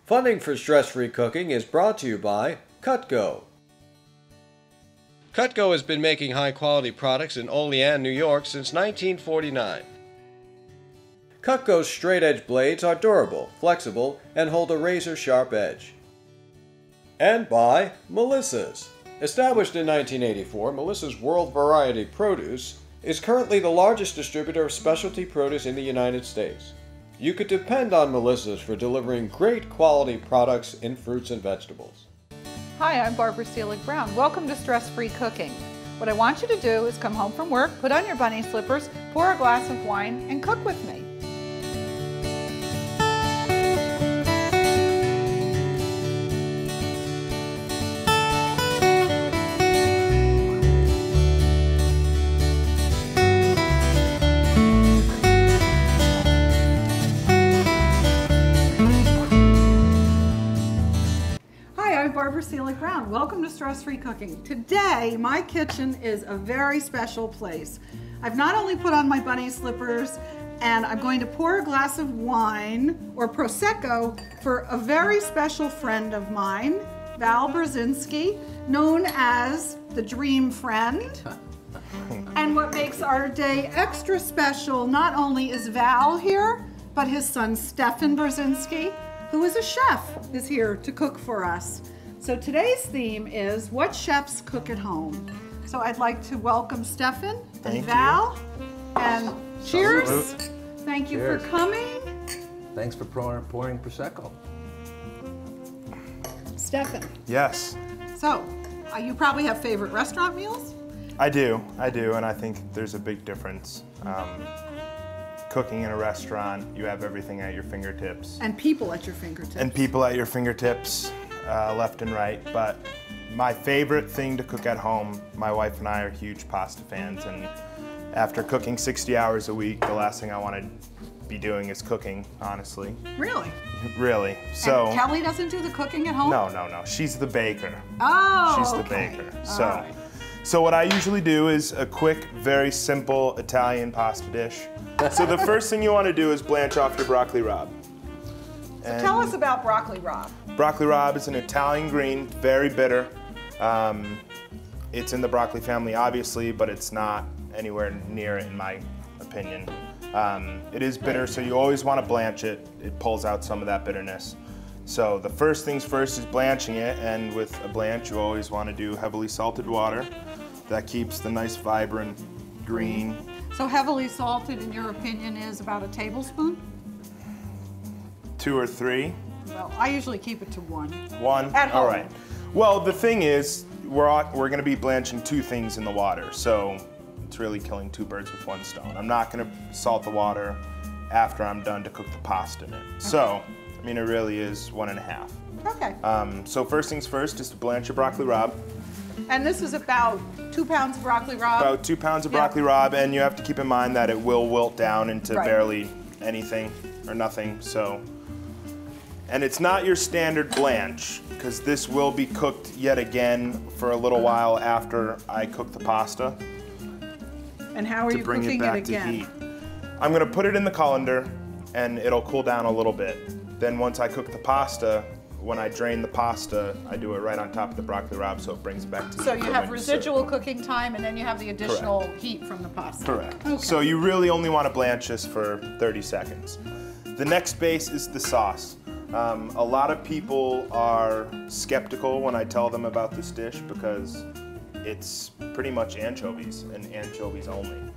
Funding for Stress-Free Cooking is brought to you by Cutco. Cutco has been making high-quality products in Olean, New York since 1949. Cutco's straight-edge blades are durable, flexible, and hold a razor-sharp edge. And by Melissa's. Established in 1984, Melissa's World Variety Produce is currently the largest distributor of specialty produce in the United States. You could depend on Melissa's for delivering great quality products in fruits and vegetables. Hi, I'm Barbara Seelig-Brown. Welcome to Stress-Free Cooking. What I want you to do is come home from work, put on your bunny slippers, pour a glass of wine, and cook with me. Barbara Seelig-Brown. Welcome to Stress-Free Cooking. Today, my kitchen is a very special place. I've not only put on my bunny slippers, and I'm going to pour a glass of wine, or Prosecco, for a very special friend of mine, Val Brzezinski, known as the Dream Friend. And what makes our day extra special, not only is Val here, but his son Stefan Brzezinski, who is a chef, is here to cook for us. So today's theme is what chefs cook at home. So I'd like to welcome Stefan and Val. And cheers. Salute. Thank you Cheers. for coming. Thanks for pouring Prosecco. Stefan. Yes. So, you probably have favorite restaurant meals? I do, and I think there's a big difference. Cooking in a restaurant, you have everything at your fingertips. And people at your fingertips. And people at your fingertips, left and right. But my favorite thing to cook at home, my wife and I are huge pasta fans, and after cooking 60 hours a week, the last thing I want to be doing is cooking, honestly. Really? Really. So. And Kelly doesn't do the cooking at home? No. She's the baker. Oh, She's the baker. So what I usually do is a quick, very simple Italian pasta dish. So the first thing you want to do is blanch off your broccoli rabe. So tell us about broccoli rabe. Broccoli rabe is an Italian green, very bitter. It's in the broccoli family, obviously, but it's not anywhere near it, in my opinion. It is bitter, so you always want to blanch it. It pulls out some of that bitterness. So the first things first is blanching it, and with a blanch, you always want to do heavily salted water. That keeps the nice, vibrant green. So heavily salted, in your opinion, is about a tablespoon? 2 or 3. Well, I usually keep it to 1. 1? At home. All right. Well, the thing is, we're going to be blanching 2 things in the water, so it's really killing 2 birds with 1 stone. I'm not going to salt the water after I'm done to cook the pasta in it. Okay. So, I mean, it really is 1.5. Okay. So first things first is to blanch your broccoli rabe. And this is about 2 pounds of broccoli rabe? About 2 pounds of broccoli rabe, and you have to keep in mind that it will wilt down into barely anything or nothing, so. And it's not your standard blanch, because this will be cooked yet again for a little while after I cook the pasta. And how are you cooking it again? To bring it back to heat. I'm going to put it in the colander, and it'll cool down a little bit. Then once I cook the pasta, when I drain the pasta, I do it right on top of the broccoli rabe, so it brings it back to So you have residual cooking time, and then you have the additional heat from the pasta. Correct. Okay. So you really only want to blanch this for 30 seconds. The next base is the sauce. A lot of people are skeptical when I tell them about this dish because it's pretty much anchovies and anchovies only.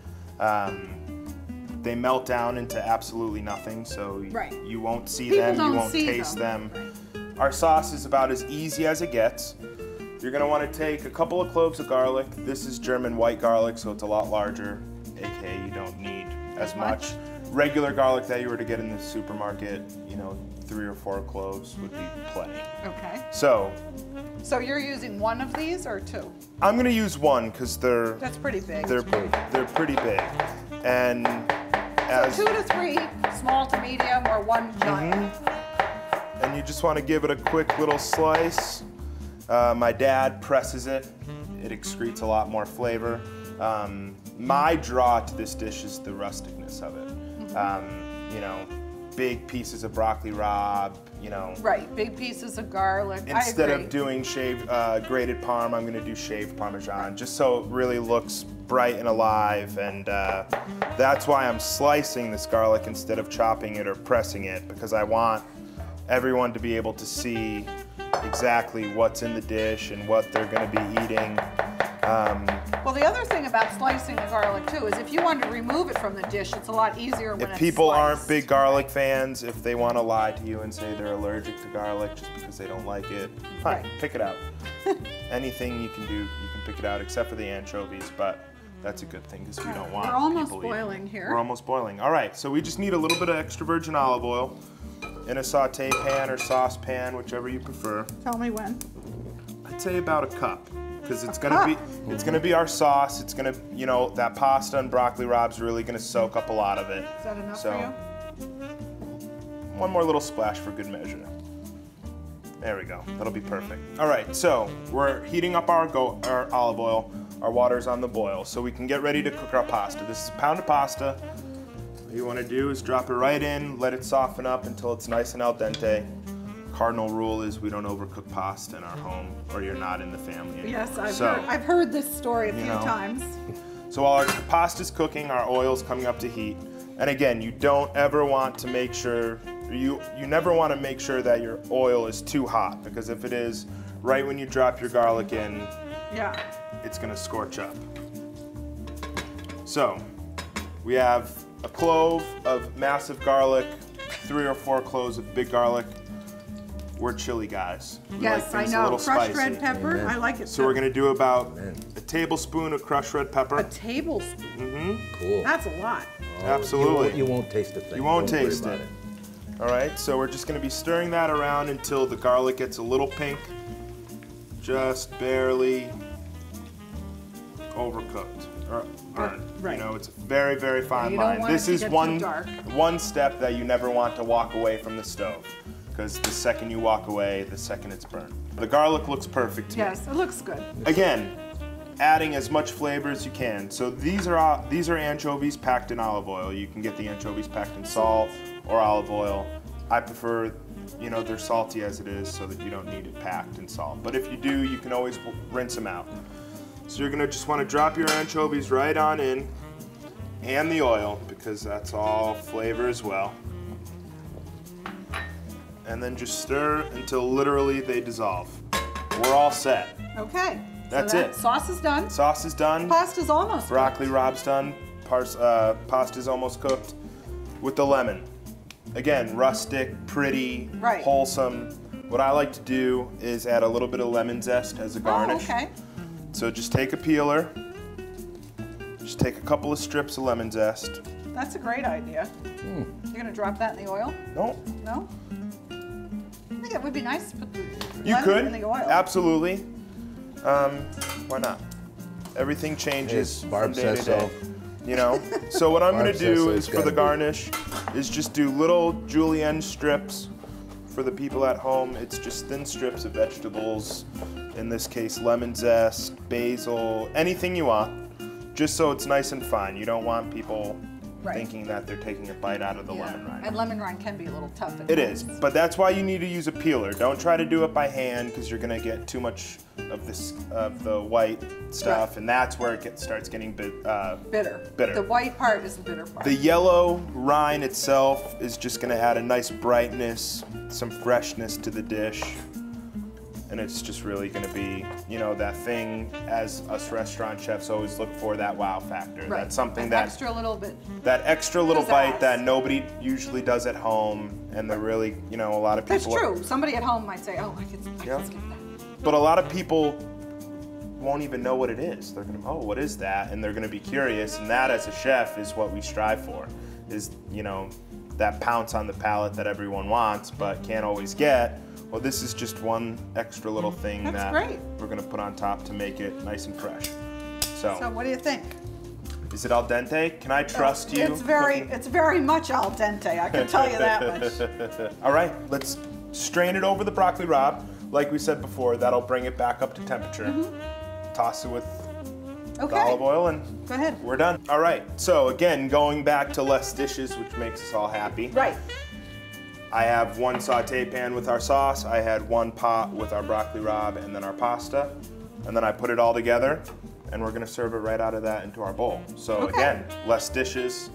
They melt down into absolutely nothing, so you won't see them, you won't taste them. Our sauce is about as easy as it gets. You're going to want to take a couple of cloves of garlic. This is German white garlic, so it's a lot larger, aka you don't need as much. Regular garlic that you were to get in the supermarket, 3 or 4 cloves would be plenty. Okay. So you're using 1 of these or 2? I'm going to use 1 because that's pretty big. They're pretty big, and so 2 to 3, small to medium, or 1 giant. And you just want to give it a quick little slice. My dad presses it. It excretes a lot more flavor. My draw to this dish is the rusticness of it. big pieces of broccoli rabe, you know. Right, big pieces of garlic. Instead I agree. of doing grated parm, I'm gonna do shaved Parmesan, just so it really looks bright and alive. And that's why I'm slicing this garlic instead of chopping it or pressing it, because I want everyone to be able to see exactly what's in the dish and what they're gonna be eating. Well, the other thing about slicing the garlic too is if you want to remove it from the dish, it's a lot easier when If it's people aren't sliced. big garlic fans, if they want to lie to you and say they're allergic to garlic just because they don't like it, fine, Right. pick it out. Anything you can do, you can pick it out, except for the anchovies, but that's a good thing because we don't want We're almost people eating. boiling here. We're almost boiling. All right, so we just need a little bit of extra virgin olive oil in a saute pan or saucepan, whichever you prefer. Tell me when. I'd say about a cup, because it's gonna be our sauce. It's gonna, you know, that pasta and broccoli rabe's really gonna soak up a lot of it. Is that enough So, for you? one more little splash for good measure. There we go. That'll be perfect. All right, so we're heating up our olive oil. Our water's on the boil, so we can get ready to cook our pasta. This is a pound of pasta. What you want to do is drop it right in, let it soften up until it's nice and al dente. Cardinal rule is we don't overcook pasta in our home, or you're not in the family anymore. Yes, I've So, I've heard this story a few know. times. So while our pasta's cooking, our oil's coming up to heat. And again, you don't ever want to make sure, you never want to make sure that your oil is too hot, because if it is, right when you drop your garlic in, Yeah. it's gonna scorch up. So, we have a clove of massive garlic, 3 or 4 cloves of big garlic. We're chili guys. We like Yes, I things a know. little Crushed spicy. red pepper. Amen. I like it. So we're too. gonna do about Amen. a tablespoon of crushed red pepper. A tablespoon. Cool. That's a lot. Absolutely. You won't taste a thing. You won't Don't worry taste about it. All right, so we're just gonna be stirring that around until the garlic gets a little pink, just barely overcooked or burnt. Right. You know, it's a very, very fine You don't line. want This it to is get too one dark. step that you never want to walk away from the stove, because the second you walk away, the second it's burnt. The garlic looks perfect to me. Yes, it looks good. Again, adding as much flavor as you can. So these are anchovies packed in olive oil. You can get the anchovies packed in salt or olive oil. I prefer, you know, they're salty as it is, so that you don't need it packed in salt. But if you do, you can always rinse them out. So you're gonna just wanna drop your anchovies right on in, and the oil, because that's all flavor as well. And then just stir until literally they dissolve. We're all set. Okay. That's so that it. Sauce is done. Sauce is done. Pasta's almost done. Broccoli rabe's done. Pasta's almost cooked. With the lemon. Again, rustic, pretty, Right. wholesome. What I like to do is add a little bit of lemon zest as a garnish. Oh, okay. So just take a peeler. Just take a couple of strips of lemon zest. That's a great idea. You're gonna drop that in the oil? No, No? I think it would be nice to put the you lemon could. in the oil. Absolutely. Why not? Everything changes Hey, Barb from day to says day. so. You know? So what I'm Barb gonna says do so, is it's for gotta the be. garnish is just do little julienne strips. For the people at home, it's just thin strips of vegetables. In this case, lemon zest, basil, anything you want. Just so it's nice and fine. You don't want people Right. thinking that they're taking a bite out of the Yeah. lemon rind. And lemon rind can be a little tough. at It times. is, but that's why you need to use a peeler. Don't try to do it by hand, because you're gonna get too much of this of the white stuff, Right. and that's where it starts getting Bitter. bitter. The white part is the bitter part. The yellow rind itself is just gonna add a nice brightness, some freshness to the dish, and it's just really gonna be, you know, that thing as us restaurant chefs always look for, that wow factor. Right. That's something An that extra little bit. that extra little Pizzazz. bite that nobody usually does at home, and they're really, you know, a lot of people. That's true. Somebody at home might say, "Oh, I can Yeah. skip that." But a lot of people won't even know what it is. They're gonna, oh, what is that? And they're gonna be curious, and that as a chef is what we strive for, is, you know, that pounce on the palate that everyone wants but can't always get. Well, this is just one extra little thing That's that great. we're gonna put on top to make it nice and fresh. So, what do you think? is it al dente? Can I trust you? It's very, cooking? it's very much al dente. I can tell you that much. All right, let's strain it over the broccoli rabe. Like we said before, that'll bring it back up to temperature. Toss it with the Okay. olive oil, and Go ahead. we're done. All right, so again, going back to less dishes, which makes us all happy. Right. I have one saute pan with our sauce. I had one pot with our broccoli rabe and then our pasta. And then I put it all together and we're gonna serve it right out of that into our bowl. So again, less dishes,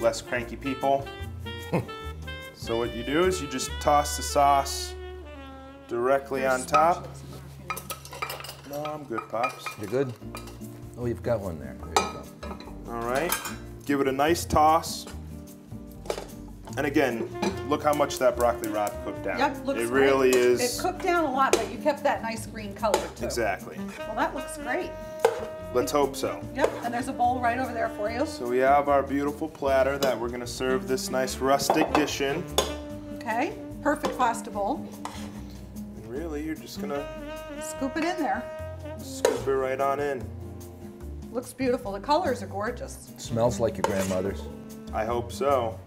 less cranky people. So what you do is you just toss the sauce directly on top. No, I'm good, Pops. You're good? Oh, you've got one there. There you go. All right, give it a nice toss. And again, look how much that broccoli rabe cooked down. Yep, looks it great. really is. It cooked down a lot, but you kept that nice green color too. Exactly. Well, that looks great. Let's hope so. Yep, and there's a bowl right over there for you. So we have our beautiful platter that we're gonna serve this nice rustic dish in. Okay, perfect pasta bowl. And really, you're just gonna Scoop it in there. scoop it right on in. Looks beautiful. The colors are gorgeous. Smells like your grandmother's. I hope so.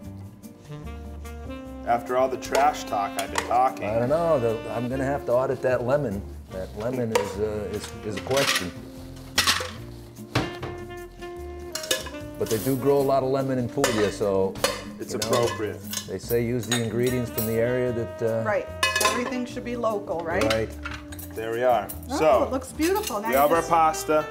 After all the trash talk I've been talking. I don't know. I'm gonna have to audit that lemon. That lemon is a question. But they do grow a lot of lemon in Puglia, so It's you know, appropriate. They say use the ingredients from the area that. Right. Everything should be local, right? Right. There we are. Oh, So it looks beautiful. Now we you have our just- pasta.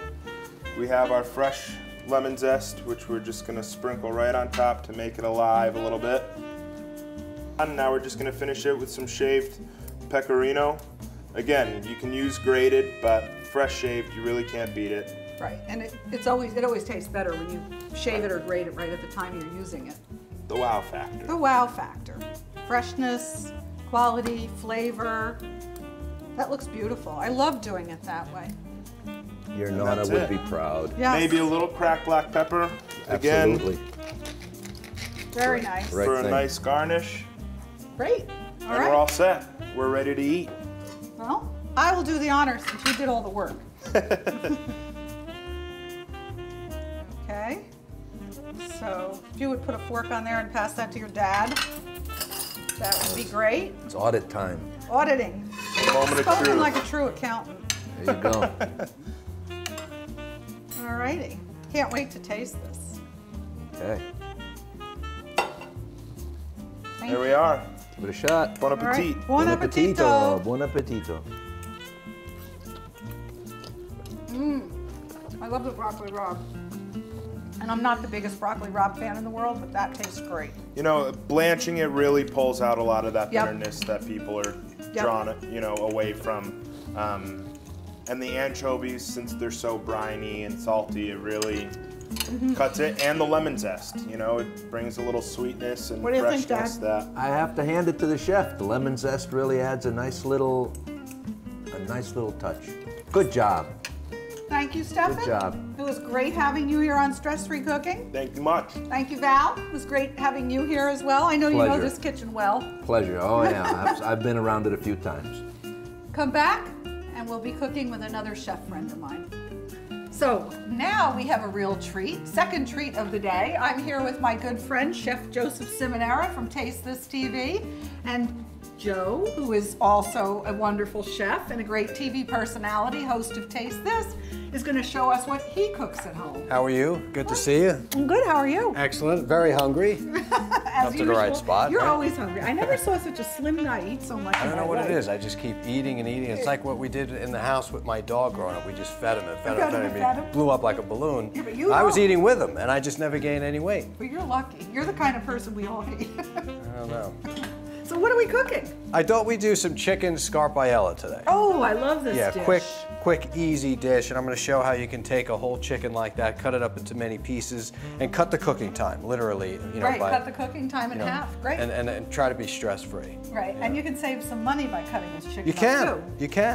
We have our fresh lemon zest, which we're just gonna sprinkle right on top to make it alive a little bit. And now we're just gonna finish it with some shaved pecorino. Again, you can use grated, but fresh shaved, you really can't beat it. Right, and it always tastes better when you shave it or grate it right at the time you're using it. The wow factor. The wow factor. Freshness, quality, flavor. That looks beautiful. I love doing it that way. Your And Nana that's would it. be proud. Yes. Maybe a little cracked black pepper. Again, Absolutely. Very nice. Right for a thing. nice garnish. Great. All And right. we're all set. We're ready to eat. Well, I will do the honors since you did all the work. Okay. So if you would put a fork on there and pass that to your dad, that would be great. It's audit time. Auditing. Moment of Spoken truth. like a true accountant. There you go. All righty. Can't wait to taste this. Okay. Thank There we you. are. Give it a shot. Bon All right. appetit. Buon appetito. Buon appetito. I love the broccoli rabe. And I'm not the biggest broccoli rabe fan in the world, but that tastes great. You know, blanching it really pulls out a lot of that Yep. bitterness that people are Yep. drawn, you know, away from. And the anchovies, since they're so briny and salty, it really cuts it. And the lemon zest, you know, it brings a little sweetness and What do you think, freshness Dad? that. I have to hand it to the chef. The lemon zest really adds a nice little touch. Good job. Thank you, Stefan. Good job. It was great having you here on Stress Free Cooking. Thank you much. Thank you, Val. It was great having you here as well. I know you know Pleasure. this kitchen well. Pleasure. Oh yeah, I've been around it a few times. Come back and we'll be cooking with another chef friend of mine. So now we have a real treat, second treat of the day. I'm here with my good friend, Chef Joseph Simonera from Taste This TV, and Joe, who is also a wonderful chef and a great TV personality, host of Taste This, is going to show us what he cooks at home. How are you? Good to see you. I'm good, how are you? Excellent. Very hungry. As Up to the right spot, You're right? always hungry. I never saw such a slim guy eat so much. I don't know what it is. I just keep eating and eating. It's like what we did in the house with my dog growing up. We just fed him and fed him, fed him. fed him. He blew up like a balloon. Yeah, but you I was know. eating with him, and I just never gained any weight. Well, you're lucky. You're the kind of person we all hate. I don't know. So what are we cooking? I thought we'd do some chicken scarpaiella today. Oh, I love this Yeah, dish. quick, easy dish, and I'm going to show how you can take a whole chicken like that, cut it up into many pieces, and cut the cooking time, literally, you know, Right, by, cut the cooking time in you know, half. Great. and try to be stress-free. Right, and you can save some money by cutting this chicken You up, can,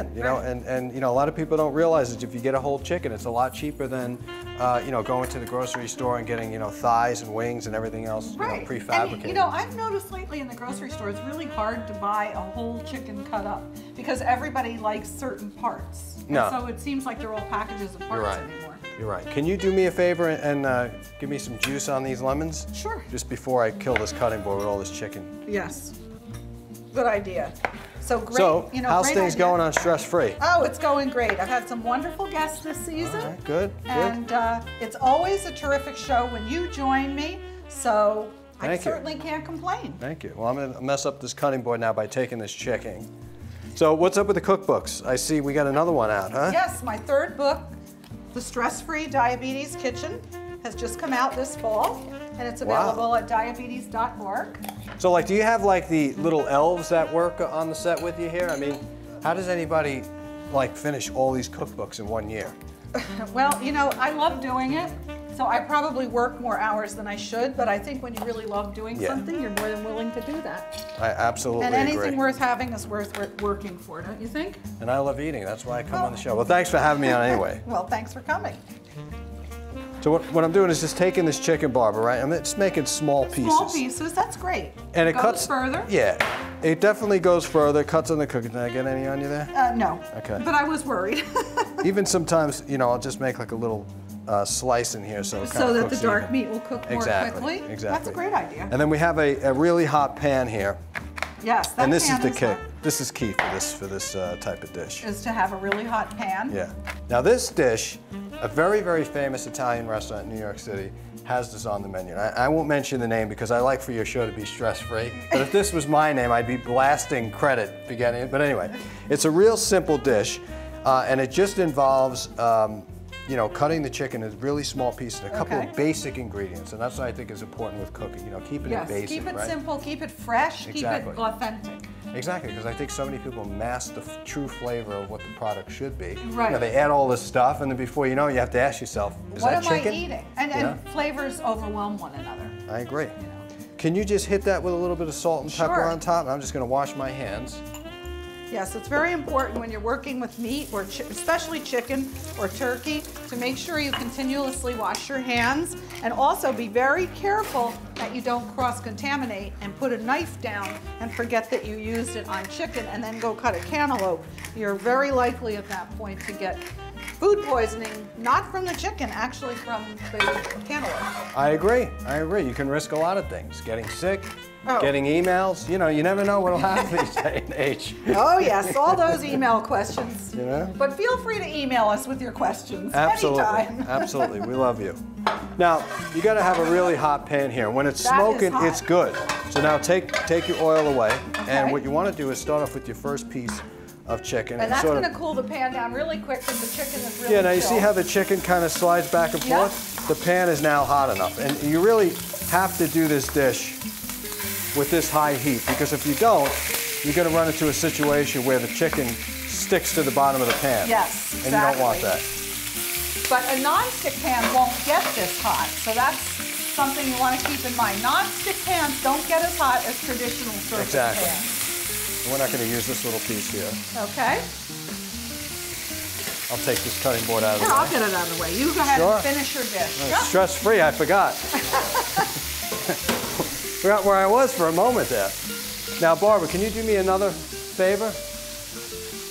too. you know, Right. and you know, a lot of people don't realize that if you get a whole chicken, it's a lot cheaper than, you know, going to the grocery store and getting, you know, thighs and wings and everything else, you know, Right. prefabricated. And, you know, I've noticed lately in the grocery store, it's really hard to buy a whole chicken cut up because everybody likes certain parts. And No. so it seems like they're all packages of parts You're right. anymore. You're right. Can you do me a favor and give me some juice on these lemons? Sure. Just before I kill this cutting board with all this chicken. Yes. Good idea. So great, So, you know, how's great things idea. going on stress-free? Oh, it's going great. I've had some wonderful guests this season. All right, good, good. And it's always a terrific show when you join me. So I certainly can't complain. Thank you. Well, I'm going to mess up this cutting board now by taking this chicken. So what's up with the cookbooks? I see we got another one out, huh? Yes, my third book, The Stress-Free Diabetes Kitchen, has just come out this fall, and it's available at diabetes.org. So like, do you have like the little elves that work on the set with you here? I mean, how does anybody like finish all these cookbooks in 1 year? Well, you know, I love doing it, so I probably work more hours than I should, but I think when you really love doing something, you're more than willing to do that. I absolutely agree. And anything worth having is worth working for, don't you think? And I love eating, that's why I come on the show. Well, thanks for having me on anyway. Well, thanks for coming. So what I'm doing is just taking this chicken, Barbara, right? I'm just making small pieces. Small pieces, that's great. And it cuts further. Yeah, it definitely goes further. Cuts on the cookie. Did I get any on you there? No. Okay. But I was worried. Even sometimes, you know, I'll just make like a little slice in here so it kind of that cooks the dark even. meat will cook more quickly. Exactly. That's a great idea. And then we have a really hot pan here. Yes, that And this is pan the key. hot. This is key for this type of dish. Is to have a really hot pan. Yeah. Now this dish, a very, very famous Italian restaurant in New York City, has this on the menu. I won't mention the name because I like for your show to be stress-free. But if this was my name, I'd be blasting credit for getting it. But anyway, it's a real simple dish, and it just involves, you know, cutting the chicken in really small pieces, a couple of basic ingredients, and that's what I think is important with cooking. You know, keeping it basic, keep it right? simple, keep it fresh, keep it authentic. Exactly, because I think so many people mask the true flavor of what the product should be. Right. You know, they add all this stuff, and then before you know it, you have to ask yourself, is what that chicken? What am I eating? And flavors overwhelm one another. I agree. Can you just hit that with a little bit of salt and pepper on top? I'm just going to wash my hands. Yes, it's very important when you're working with meat, or especially chicken or turkey, to make sure you continuously wash your hands, and also be very careful that you don't cross-contaminate and put a knife down and forget that you used it on chicken and then go cut a cantaloupe. You're very likely at that point to get food poisoning, not from the chicken, actually from the cantaloupe. I agree. I agree. You can risk a lot of things. Getting sick, getting emails. You know, you never know what'll happen these day and age. Oh yes, all those email questions. You know? But feel free to email us with your questions Absolutely. anytime. Absolutely. We love you. Now, you got to have a really hot pan here. When it's That smoking, is hot. it's good. So now take your oil away, and what you want to do is start off with your first piece of chicken. And that's sort going to cool the pan down really quick because the chicken is really Yeah, now you see chilled. how the chicken kind of slides back and forth? The pan is now hot enough. And you really have to do this dish with this high heat, because if you don't, you're going to run into a situation where the chicken sticks to the bottom of the pan. Yes, exactly. And you don't want that. But a non-stick pan won't get this hot, so that's something you want to keep in mind. Non-stick pans don't get as hot as traditional surface pans. We're not going to use this little piece here. Okay. I'll take this cutting board out of the way. I'll get it out of the way. You go ahead and finish your dish. Stress-free, I forgot. Forgot where I was for a moment there. Now, Barbara, can you do me another favor?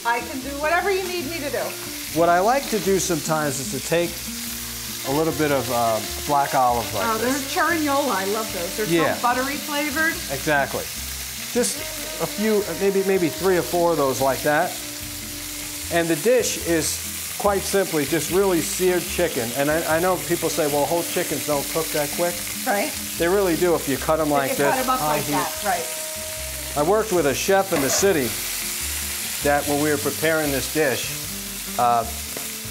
I can do whatever you need me to do. What I like to do sometimes is to take a little bit of black olives like this. They're Cherignola. I love those. They're so buttery flavored. Exactly. Just a few, maybe 3 or 4 of those like that. And the dish is quite simply just really seared chicken. And I know people say, well, whole chickens don't cook that quick. Right. They really do if you cut them like this. Cut them up like that, right. I worked with a chef in the city that when we were preparing this dish,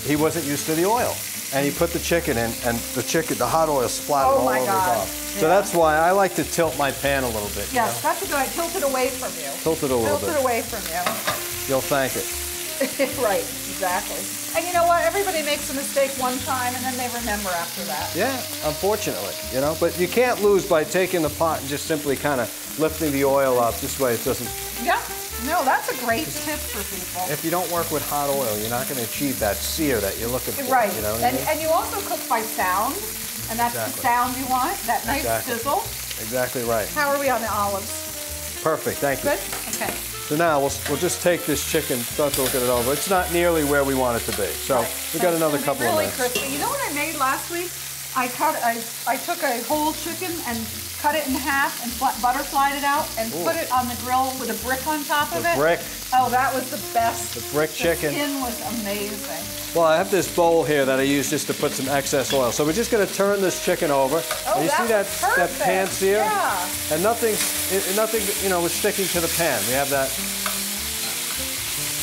he wasn't used to the oil. And he put the chicken in, and the hot oil splattered all over his arm. So that's why I like to tilt my pan a little bit. Yes, that's a good idea. Tilt it away from you. Tilt it a little bit. Tilt it away from you. You'll thank it. Right, exactly. And you know what? Everybody makes a mistake one time, and then they remember after that. Yeah, unfortunately, you know. But you can't lose by taking the pot and just simply kind of lifting the oil up. This way it doesn't... Yeah. No, that's a great tip for people. If you don't work with hot oil, you're not going to achieve that sear that you're looking for. Right. You know what I mean? And you also cook by sound, and that's the sound you want, that nice sizzle. Exactly right. How are we on the olives? Perfect, thank you. Good? Okay. So now we'll just take this chicken, start to look at it over. It's not nearly where we want it to be. So we've got another couple of minutes. Really crispy. You know what I made last week? I took a whole chicken and cut it in half and butterflied it out and put it on the grill with a brick on top of it. Brick. Oh, that was the best. The brick chicken. The skin was amazing. Well, I have this bowl here that I use just to put some excess oil. So we're just going to turn this chicken over. Oh, and you see that pan sear? Yeah. And nothing, you know, was sticking to the pan. We have that.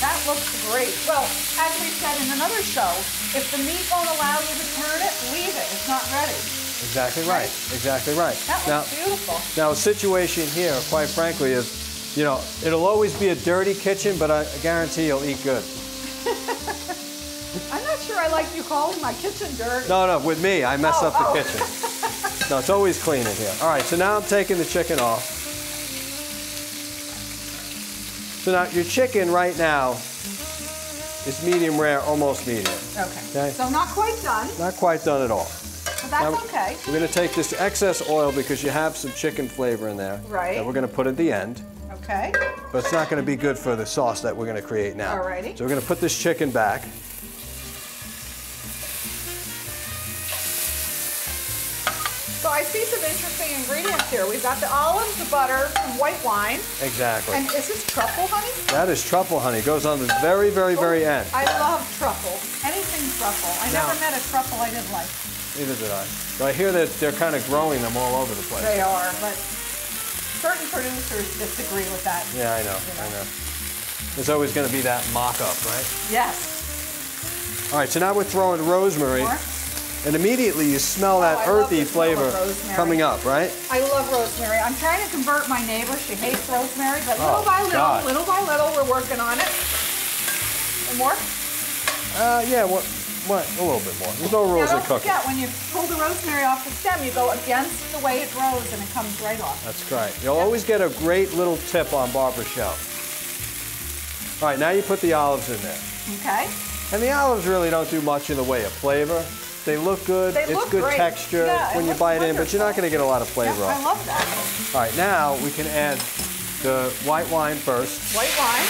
That looks great. Well, as we said in another show, if the meat won't allow you to turn it, leave it. It's not ready. Exactly right. Exactly right. That looks beautiful. Now, the situation here, quite frankly, is, you know, it'll always be a dirty kitchen, but I guarantee you'll eat good. I'm not sure I like you calling my kitchen dirty. No, with me, I mess up the kitchen. No, it's always clean in here. All right, so now I'm taking the chicken off. So now your chicken right now is medium rare, almost medium. Okay. So not quite done. Not quite done at all. But that's now, okay. We're going to take this excess oil because you have some chicken flavor in there. Right. That we're going to put at the end. Okay. But it's not going to be good for the sauce that we're going to create now. Alrighty. So we're going to put this chicken back. So I see some interesting ingredients here. We've got the olives, the butter, some white wine. Exactly. And is this truffle honey? That is truffle honey. It goes on the very, very, very end. I love truffle. Anything truffle. I never met a truffle I didn't like. Neither did I. But I hear that they're kind of growing them all over the place. They are, but certain producers disagree with that. Yeah, I know. I know. There's always going to be that mock-up, right? Yes. All right, so now we're throwing rosemary. More? And immediately you smell that earthy flavor coming up, right? I love rosemary. I'm trying to convert my neighbor. She hates rosemary, but little by little, we're working on it. And more? Yeah, what? A little bit more. There's no rules in cooking. Yeah, when you pull the rosemary off the stem, you go against the way it grows and it comes right off. That's right. You'll always get a great little tip on Barbara's show. All right, now you put the olives in there. Okay. And the olives really don't do much in the way of flavor. They look good. It's good texture when you bite in, but you're not going to get a lot of flavor off. I love that. All right, now we can add the white wine first. White wine.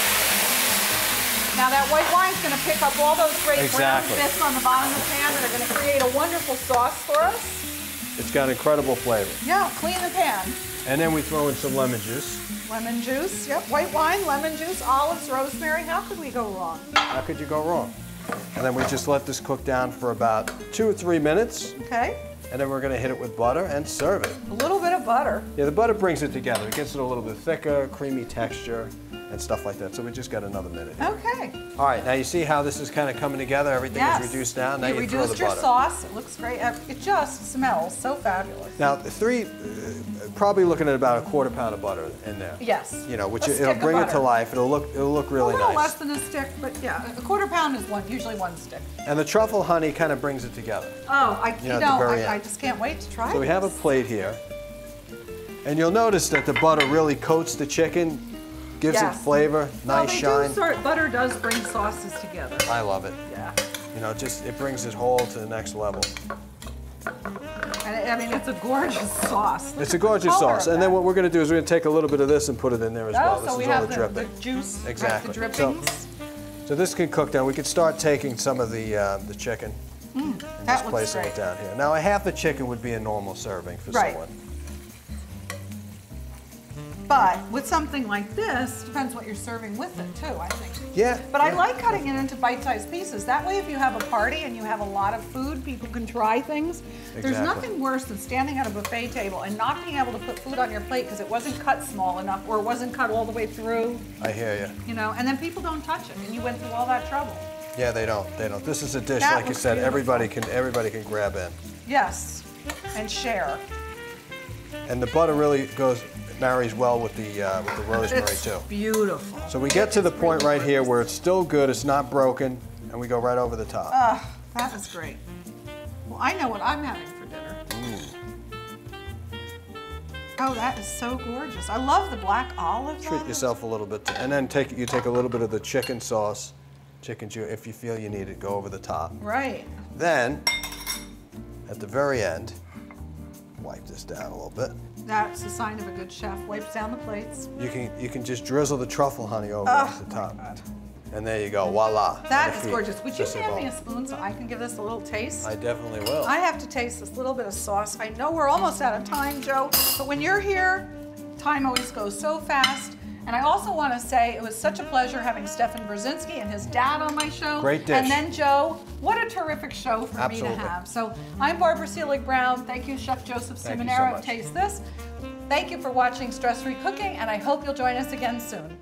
Now that white wine's going to pick up all those great brown bits on the bottom of the pan that are going to create a wonderful sauce for us. It's got incredible flavor. Yeah, clean the pan. And then we throw in some lemon juice. Lemon juice, yep. White wine, lemon juice, olives, rosemary. How could we go wrong? How could you go wrong? And then we just let this cook down for about 2 or 3 minutes. Okay. And then we're going to hit it with butter and serve it. A little bit of butter. Yeah, the butter brings it together. It gets it a little bit thicker, creamy texture, and stuff like that. So we just got another minute here. Okay. All right, now you see how this is kind of coming together? Everything is reduced down. Now you throw the butter. Reduced your sauce. It looks great. It just smells so fabulous. Now, probably looking at about a quarter pound of butter in there. Yes. You know, which it'll bring it to life. It'll look really nice. A little less than a stick, but yeah, a quarter pound is usually one stick. And the truffle honey kind of brings it together. Oh, I just can't wait to try it. So we have a plate here. And you'll notice that the butter really coats the chicken, gives it flavor, nice shine. Butter does bring sauces together. I love it. Yeah. You know, it brings it whole to the next level. And I mean, it's a gorgeous sauce. It's a gorgeous sauce. And then what we're going to do is we're going to take a little bit of this and put it in there as well. So we have the juice, exactly. the drippings. So this can cook down. We could start taking some of the chicken and just placing it down here. Now, a half a chicken would be a normal serving for someone. But with something like this, depends what you're serving with it too, I think. Yeah. But I like cutting it into bite-sized pieces. That way, if you have a party and you have a lot of food, people can try things. There's nothing worse than standing at a buffet table and not being able to put food on your plate because it wasn't cut small enough or it wasn't cut all the way through. I hear you. You know, and then people don't touch it, and you went through all that trouble. Yeah, they don't. This is a dish, like you said, everybody can grab in. Yes, and share. And the butter really marries well with the rosemary too. It's beautiful. So we get to the point right here where it's still good, it's not broken, and we go right over the top. That is great. Well, I know what I'm having for dinner. Oh, that is so gorgeous. I love the black olives. Treat yourself a little bit, and then you take a little bit of the chicken sauce, if you feel you need it, go over the top. Right. Then, at the very end, wipe this down a little bit. That's a sign of a good chef. Wipes down the plates. You can just drizzle the truffle honey over the top. God. And there you go, voila. That is gorgeous. Would you hand me a spoon so I can give this a little taste? I definitely will. I have to taste this little bit of sauce. I know we're almost out of time, Joe, but when you're here, time always goes so fast. And I also want to say it was such a pleasure having Stefan Brzezinski and his dad on my show. Great dish. And then Joe, what a terrific show for me to Absolutely. have. So I'm Barbara Seelig-Brown. Thank you, Chef Joseph Thank you so Simonero of much. Taste This. Thank you for watching Stress Free Cooking, and I hope you'll join us again soon.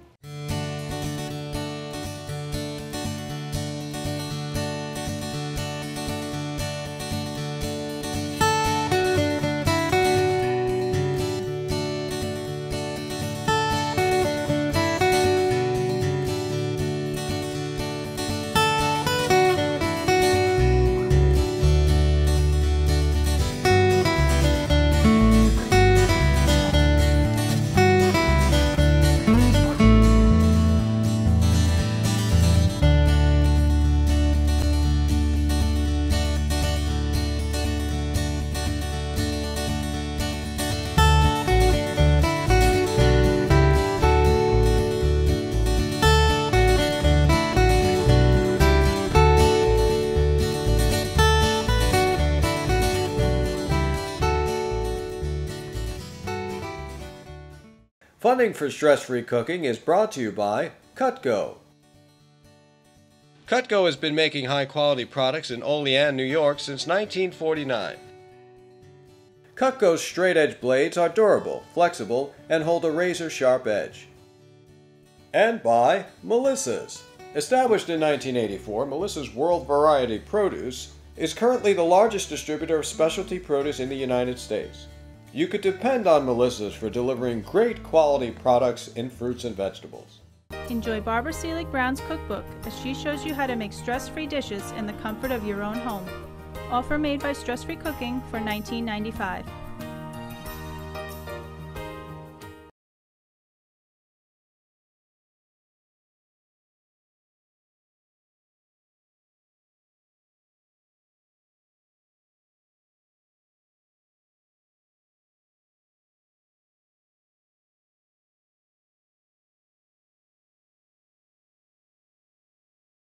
Funding for Stress-Free Cooking is brought to you by Cutco. Cutco has been making high-quality products in Olean, New York since 1949. Cutco's straight-edge blades are durable, flexible, and hold a razor-sharp edge. And by Melissa's. Established in 1984, Melissa's World Variety Produce is currently the largest distributor of specialty produce in the United States. You could depend on Melissa's for delivering great quality products in fruits and vegetables. Enjoy Barbara Seelig-Brown's cookbook as she shows you how to make stress-free dishes in the comfort of your own home. Offer made by Stress Free Cooking for $19.95.